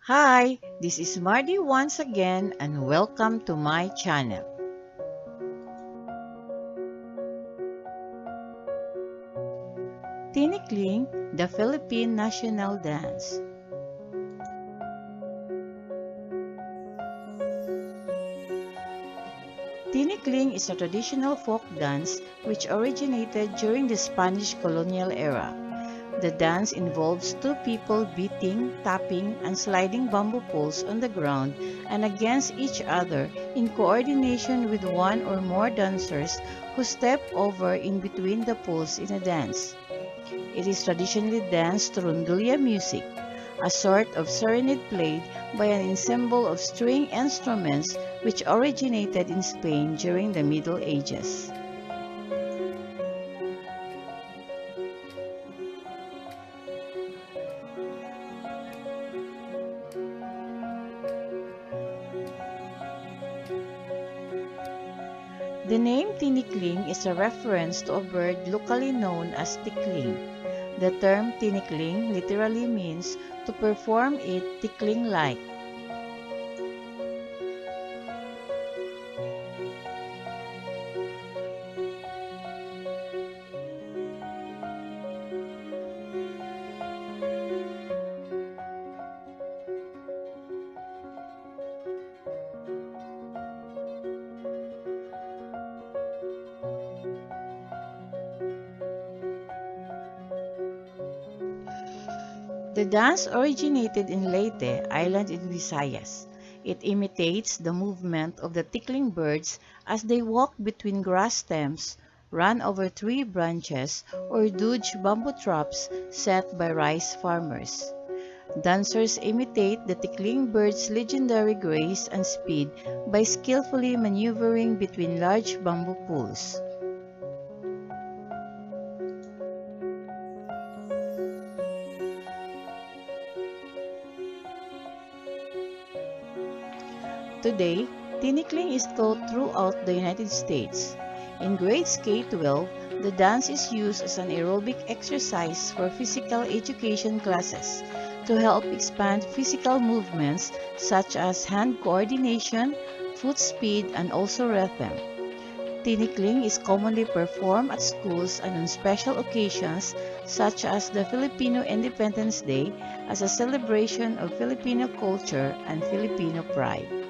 Hi, this is Marty once again and welcome to my channel. Tinikling, the Philippine national dance. Tinikling is a traditional folk dance which originated during the Spanish colonial era. The dance involves two people beating, tapping, and sliding bamboo poles on the ground and against each other in coordination with one or more dancers who step over in between the poles in a dance. It is traditionally danced to rondalla music, a sort of serenade played by an ensemble of string instruments which originated in Spain during the Middle Ages. The name tinikling is a reference to a bird locally known as tickling. The term tinikling literally means to perform it tickling-like. The dance originated in Leyte Island in Visayas. It imitates the movement of the tickling birds as they walk between grass stems, run over tree branches, or dodge bamboo traps set by rice farmers. Dancers imitate the tickling bird's legendary grace and speed by skillfully maneuvering between large bamboo poles. Today, tinikling is taught throughout the United States. In grades K-12, the dance is used as an aerobic exercise for physical education classes to help expand physical movements such as hand coordination, foot speed, and also rhythm. Tinikling is commonly performed at schools and on special occasions such as the Filipino Independence Day as a celebration of Filipino culture and Filipino pride.